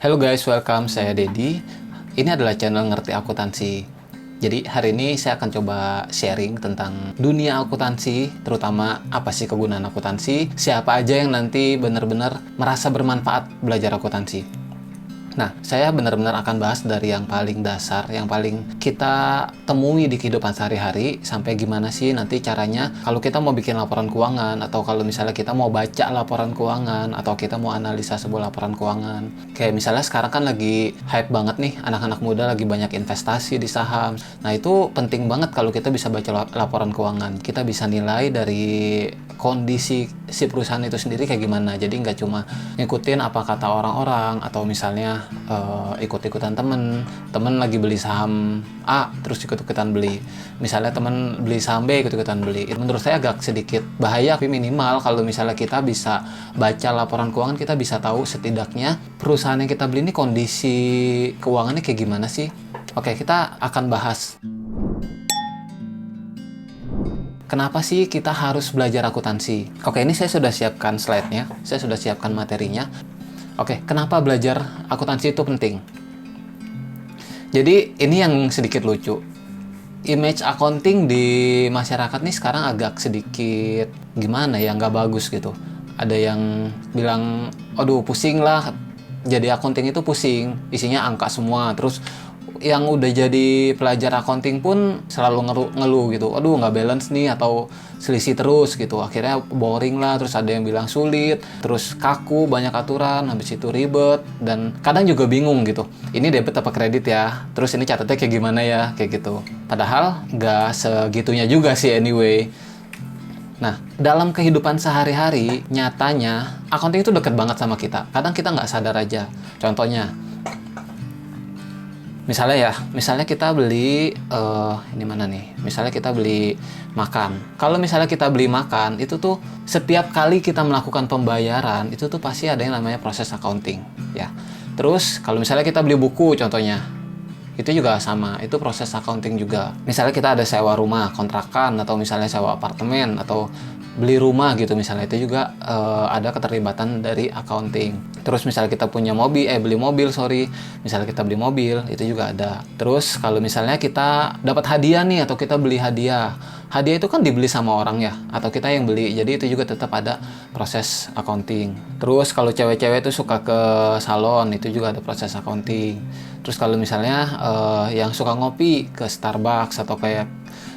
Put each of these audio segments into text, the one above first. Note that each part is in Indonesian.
Halo guys, welcome. Saya Dedi. Ini adalah channel Ngerti Akuntansi. Jadi hari ini saya akan coba sharing tentang dunia akuntansi, terutama apa sih kegunaan akuntansi, siapa aja yang nanti benar-benar merasa bermanfaat belajar akuntansi. Nah, saya benar-benar akan bahas dari yang paling dasar, yang paling kita temui di kehidupan sehari-hari, sampai gimana sih nanti caranya kalau kita mau bikin laporan keuangan, atau kalau misalnya kita mau baca laporan keuangan, atau kita mau analisa sebuah laporan keuangan. Kayak misalnya sekarang kan lagi hype banget nih, anak-anak muda lagi banyak investasi di saham. Nah, itu penting banget kalau kita bisa baca laporan keuangan. Kita bisa nilai dari kondisi si perusahaan itu sendiri kayak gimana. Jadi nggak cuma ngikutin apa kata orang-orang, atau misalnya ikut-ikutan temen lagi beli saham A terus ikut-ikutan beli, misalnya temen beli saham B ikut-ikutan beli. Menurut saya agak sedikit bahaya, tapi minimal kalau misalnya kita bisa baca laporan keuangan, kita bisa tahu setidaknya perusahaan yang kita beli ini kondisi keuangannya kayak gimana sih. Oke, kita akan bahas kenapa sih kita harus belajar akuntansi. Oke, ini saya sudah siapkan slide-nya, saya sudah siapkan materinya. Oke, kenapa belajar akuntansi itu penting? Jadi, ini yang sedikit lucu. Image accounting di masyarakat nih sekarang agak sedikit gimana ya, nggak bagus gitu. Ada yang bilang, aduh pusing lah, jadi accounting itu pusing, isinya angka semua. Terus yang udah jadi pelajar accounting pun selalu ngeluh gitu, aduh nggak balance nih, atau selisih terus gitu, akhirnya boring lah. Terus ada yang bilang sulit, terus kaku, banyak aturan, habis itu ribet, dan kadang juga bingung gitu, ini debit apa kredit ya, terus ini catatnya kayak gimana ya, kayak gitu. Padahal nggak segitunya juga sih anyway. Nah, dalam kehidupan sehari-hari, nyatanya accounting itu deket banget sama kita, kadang kita nggak sadar aja. Contohnya, misalnya kita beli ini mana nih? Misalnya kita beli makan. Kalau misalnya kita beli makan, itu tuh setiap kali kita melakukan pembayaran, itu tuh pasti ada yang namanya proses accounting, ya. Terus kalau misalnya kita beli buku contohnya, itu juga sama, itu proses accounting juga. Misalnya kita ada sewa rumah, kontrakan, atau misalnya sewa apartemen, atau beli rumah gitu misalnya, itu juga ada keterlibatan dari accounting. Terus misalnya kita punya beli mobil, misalnya kita beli mobil, itu juga ada. Terus kalau misalnya kita dapat hadiah nih, atau kita beli hadiah itu kan dibeli sama orang ya, atau kita yang beli, jadi itu juga tetap ada proses accounting. Terus kalau cewek-cewek itu suka ke salon, itu juga ada proses accounting. Terus kalau misalnya yang suka ngopi ke Starbucks, atau kayak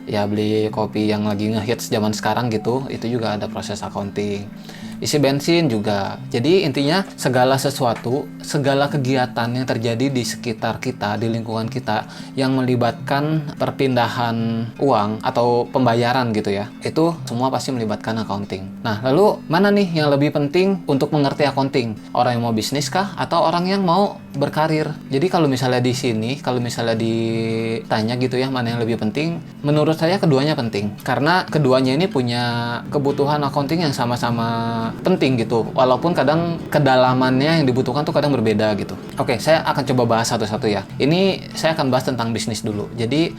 ya beli kopi yang lagi ngehits zaman sekarang gitu, itu juga ada proses accounting. Isi bensin juga. Jadi intinya segala sesuatu, segala kegiatan yang terjadi di sekitar kita, di lingkungan kita, yang melibatkan perpindahan uang atau pembayaran gitu ya, itu semua pasti melibatkan accounting. Nah, lalu mana nih yang lebih penting untuk mengerti accounting? Orang yang mau bisnis kah, atau orang yang mau berkarir? Jadi kalau misalnya di sini, kalau misalnya ditanya gitu ya, mana yang lebih penting? Menurut saya keduanya penting, karena keduanya ini punya kebutuhan accounting yang sama-sama penting gitu, walaupun kadang kedalamannya yang dibutuhkan tuh kadang berbeda gitu. Oke, saya akan coba bahas satu-satu ya. Ini saya akan bahas tentang bisnis dulu. Jadi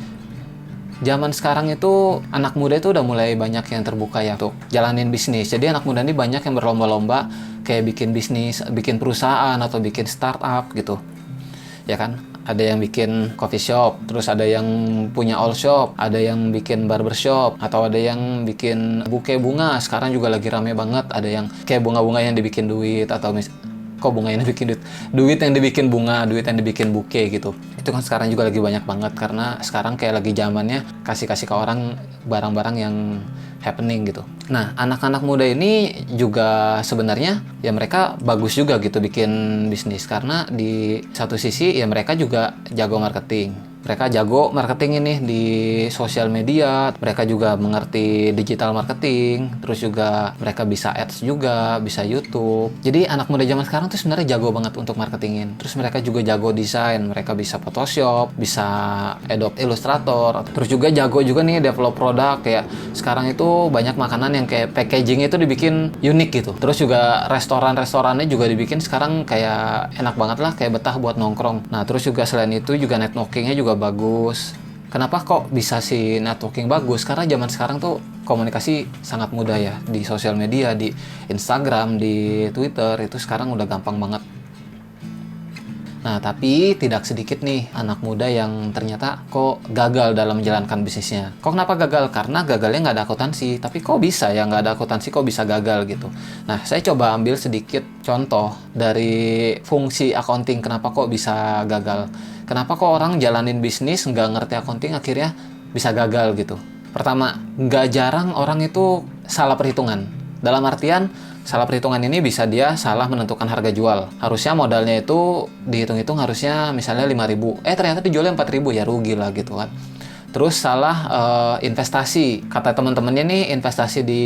zaman sekarang itu anak muda itu udah mulai banyak yang terbuka ya tuh jalanin bisnis. Jadi anak muda ini banyak yang berlomba-lomba kayak bikin bisnis, bikin perusahaan, atau bikin startup gitu, ya kan? Ada yang bikin coffee shop, terus ada yang punya all shop, ada yang bikin barbershop, atau ada yang bikin buke bunga. Sekarang juga lagi rame banget, ada yang kayak bunga-bunga yang dibikin duit, atau kok bunga yang dibikin duit? Duit yang dibikin bunga, duit yang dibikin buke gitu. Itu kan sekarang juga lagi banyak banget, karena sekarang kayak lagi zamannya kasih-kasih ke orang barang-barang yang happening gitu. Nah, anak-anak muda ini juga sebenarnya ya mereka bagus juga gitu bikin bisnis, karena di satu sisi ya mereka juga jago marketing. Mereka jago marketing ini di sosial media, mereka juga mengerti digital marketing, terus juga mereka bisa ads juga, bisa YouTube. Jadi anak muda zaman sekarang tuh sebenarnya jago banget untuk marketingin. Terus mereka juga jago desain, mereka bisa Photoshop, bisa Adobe Illustrator, terus juga jago juga nih develop produk. Kayak sekarang itu banyak makanan yang kayak packagingnya itu dibikin unik gitu. Terus juga restoran-restorannya juga dibikin sekarang kayak enak banget lah, kayak betah buat nongkrong. Nah, terus juga selain itu juga networkingnya juga bagus. Kenapa kok bisa si networking bagus? Karena zaman sekarang tuh komunikasi sangat mudah ya, di sosial media, di Instagram, di Twitter, itu sekarang udah gampang banget. Nah, tapi tidak sedikit nih anak muda yang ternyata kok gagal dalam menjalankan bisnisnya. Kok kenapa gagal? Karena gagalnya nggak ada akuntansi. Tapi kok bisa ya nggak ada akuntansi kok bisa gagal gitu. Nah, saya coba ambil sedikit contoh dari fungsi accounting. Kenapa kok bisa gagal? Kenapa kok orang jalanin bisnis nggak ngerti accounting akhirnya bisa gagal gitu? Pertama, nggak jarang orang itu salah perhitungan. Dalam artian, salah perhitungan ini bisa dia salah menentukan harga jual. Harusnya modalnya itu dihitung-hitung harusnya misalnya 5.000. Ternyata dijualnya 4.000, ya rugi lah gitu kan. Terus salah investasi. Kata teman-temannya nih investasi di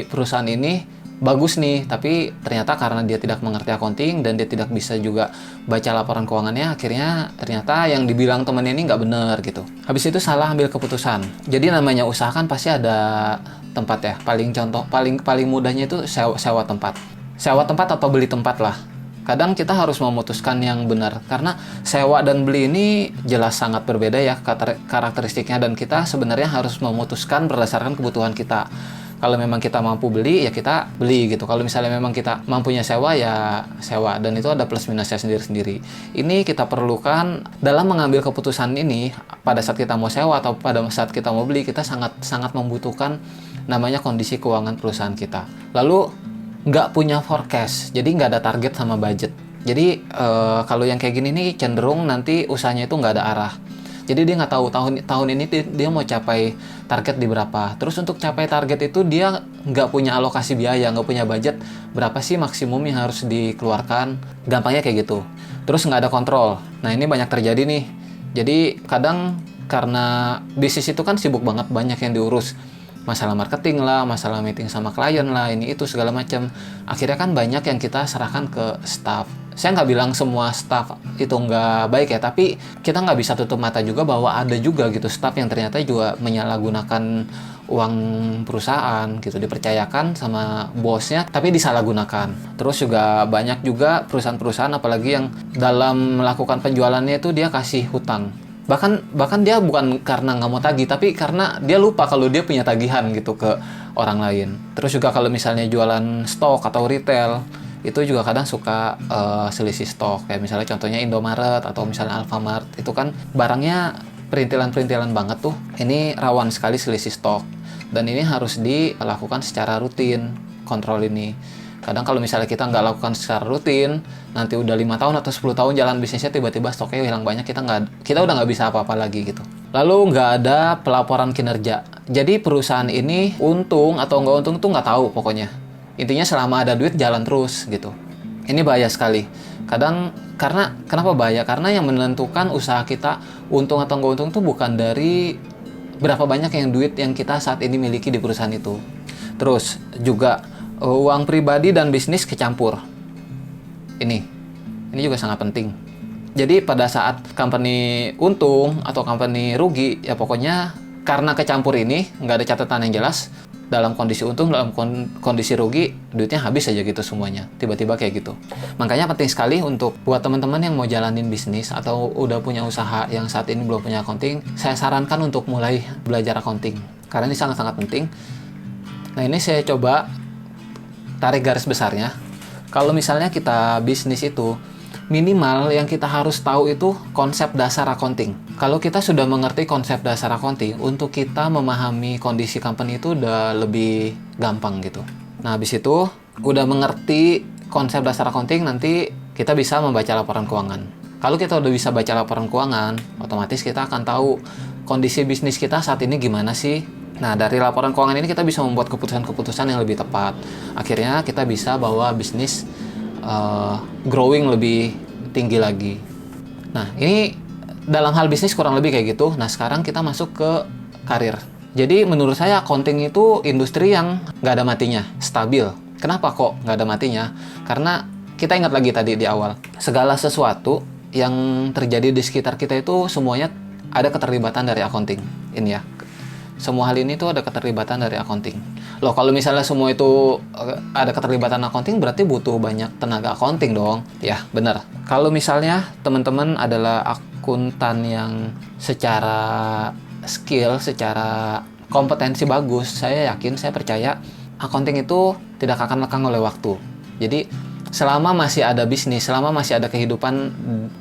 perusahaan ini bagus nih, tapi ternyata karena dia tidak mengerti accounting dan dia tidak bisa juga baca laporan keuangannya, akhirnya ternyata yang dibilang temennya ini nggak bener gitu. Habis itu salah ambil keputusan. Jadi namanya usaha kan pasti ada tempat ya. Paling mudahnya itu sewa tempat. Sewa tempat atau beli tempat lah. Kadang kita harus memutuskan yang benar karena sewa dan beli ini jelas sangat berbeda ya karakteristiknya, dan kita sebenarnya harus memutuskan berdasarkan kebutuhan kita. Kalau memang kita mampu beli, ya kita beli gitu. Kalau misalnya memang kita mampunya sewa, ya sewa. Dan itu ada plus minusnya sendiri-sendiri. Ini kita perlukan dalam mengambil keputusan ini, pada saat kita mau sewa atau pada saat kita mau beli, kita sangat membutuhkan namanya kondisi keuangan perusahaan kita. Lalu, nggak punya forecast, jadi nggak ada target sama budget. Jadi, kalau yang kayak gini nih, cenderung nanti usahanya itu nggak ada arah. Jadi dia nggak tahu tahun ini dia mau capai target di berapa. Terus untuk capai target itu dia nggak punya alokasi biaya, nggak punya budget. Berapa sih maksimum yang harus dikeluarkan? Gampangnya kayak gitu. Terus nggak ada kontrol. Nah ini banyak terjadi nih. Jadi kadang karena bisnis itu kan sibuk banget, banyak yang diurus. Masalah marketing lah, masalah meeting sama klien lah, ini itu segala macam. Akhirnya kan banyak yang kita serahkan ke staff. Saya nggak bilang semua staff itu nggak baik ya, tapi kita nggak bisa tutup mata juga bahwa ada juga gitu staff yang ternyata juga menyalahgunakan uang perusahaan gitu, dipercayakan sama bosnya tapi disalahgunakan. Terus juga banyak juga perusahaan-perusahaan apalagi yang dalam melakukan penjualannya itu dia kasih hutang. Bahkan dia bukan karena nggak mau tagih, tapi karena dia lupa kalau dia punya tagihan gitu ke orang lain. Terus juga kalau misalnya jualan stok atau retail, itu juga kadang suka selisih stok. Kayak misalnya contohnya Indomaret atau misalnya Alfamart, itu kan barangnya perintilan-perintilan banget tuh. Ini rawan sekali selisih stok. Dan ini harus dilakukan secara rutin, kontrol ini. Kadang kalau misalnya kita nggak lakukan secara rutin, nanti udah 5 tahun atau 10 tahun jalan bisnisnya, tiba-tiba stoknya hilang banyak, kita udah nggak bisa apa-apa lagi gitu. Lalu nggak ada pelaporan kinerja. Jadi perusahaan ini untung atau nggak untung tuh nggak tahu pokoknya. Intinya selama ada duit jalan terus gitu. Ini bahaya sekali. Kadang kenapa bahaya? Karena yang menentukan usaha kita untung atau nggak untung tuh bukan dari berapa banyak yang duit yang kita saat ini miliki di perusahaan itu. Terus juga uang pribadi dan bisnis kecampur. Ini juga sangat penting. Jadi pada saat company untung atau company rugi, ya pokoknya karena kecampur ini nggak ada catatan yang jelas. Dalam kondisi untung, dalam kondisi rugi, duitnya habis aja gitu semuanya. Tiba-tiba kayak gitu. Makanya penting sekali untuk buat teman-teman yang mau jalanin bisnis atau udah punya usaha yang saat ini belum punya accounting, saya sarankan untuk mulai belajar accounting. Karena ini sangat-sangat penting. Nah ini saya coba tarik garis besarnya. Kalau misalnya kita bisnis itu, minimal yang kita harus tahu itu konsep dasar accounting. Kalau kita sudah mengerti konsep dasar accounting, untuk kita memahami kondisi company itu udah lebih gampang gitu. Nah, habis itu udah mengerti konsep dasar accounting, nanti kita bisa membaca laporan keuangan. Kalau kita udah bisa baca laporan keuangan, otomatis kita akan tahu kondisi bisnis kita saat ini gimana sih. Nah, dari laporan keuangan ini kita bisa membuat keputusan-keputusan yang lebih tepat. Akhirnya kita bisa bawa bisnis growing lebih tinggi lagi. Nah, ini dalam hal bisnis kurang lebih kayak gitu. Nah, sekarang kita masuk ke karir. Jadi, menurut saya accounting itu industri yang nggak ada matinya, stabil. Kenapa kok nggak ada matinya? Karena kita ingat lagi tadi di awal, segala sesuatu yang terjadi di sekitar kita itu semuanya ada keterlibatan dari accounting. Ini ya. Semua hal ini tuh ada keterlibatan dari accounting. Loh, kalau misalnya semua itu ada keterlibatan accounting, berarti butuh banyak tenaga accounting dong. Ya, benar. Kalau misalnya teman-teman adalah akuntan yang secara skill, secara kompetensi bagus, saya yakin, saya percaya accounting itu tidak akan lekang oleh waktu. Jadi, selama masih ada bisnis, selama masih ada kehidupan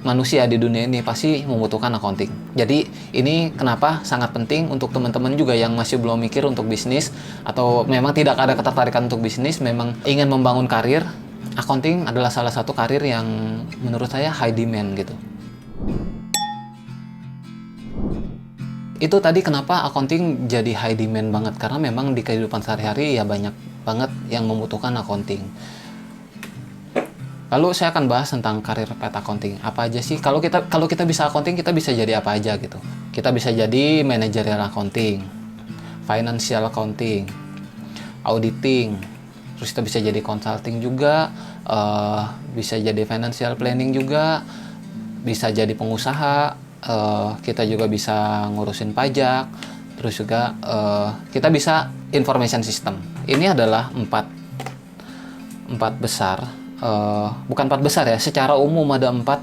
manusia di dunia ini, pasti membutuhkan accounting. Jadi ini kenapa sangat penting untuk teman-teman juga yang masih belum mikir untuk bisnis, atau memang tidak ada ketertarikan untuk bisnis, memang ingin membangun karir. Accounting adalah salah satu karir yang menurut saya high demand gitu. Itu tadi kenapa accounting jadi high demand banget, karena memang di kehidupan sehari-hari ya banyak banget yang membutuhkan accounting. Lalu saya akan bahas tentang karir pet accounting. Apa aja sih? Kalau kita bisa accounting, kita bisa jadi apa aja gitu. Kita bisa jadi managerial accounting, financial accounting, auditing, terus kita bisa jadi consulting juga, bisa jadi financial planning juga, bisa jadi pengusaha, kita juga bisa ngurusin pajak, terus juga kita bisa information system. Ini adalah empat besar. Bukan empat besar ya, secara umum ada empat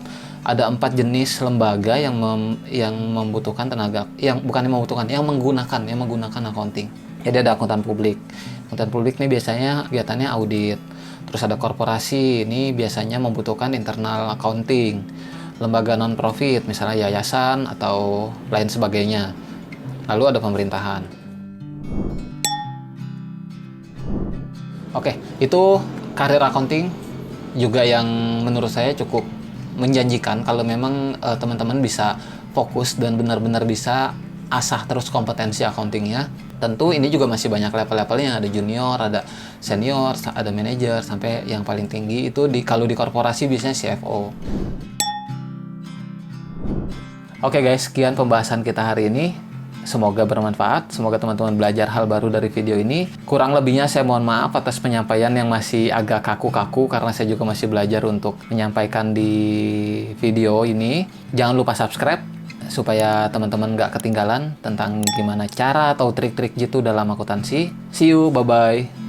jenis lembaga yang membutuhkan tenaga, yang menggunakan accounting. Jadi ada akuntan publik. Akuntan publik ini biasanya kegiatannya audit. Terus ada korporasi, ini biasanya membutuhkan internal accounting. Lembaga non-profit, misalnya yayasan atau lain sebagainya. Lalu ada pemerintahan. Oke, itu karir accounting juga yang menurut saya cukup menjanjikan kalau memang teman-teman bisa fokus dan benar-benar bisa asah terus kompetensi accountingnya. Tentu ini juga masih banyak level-levelnya, ada junior, ada senior, ada manajer, sampai yang paling tinggi itu kalau di korporasi biasanya CFO. Oke guys, sekian pembahasan kita hari ini. Semoga bermanfaat, semoga teman-teman belajar hal baru dari video ini. Kurang lebihnya saya mohon maaf atas penyampaian yang masih agak kaku-kaku, karena saya juga masih belajar untuk menyampaikan di video ini. Jangan lupa subscribe, supaya teman-teman nggak ketinggalan tentang gimana cara atau trik-trik gitu dalam akuntansi. See you, bye-bye.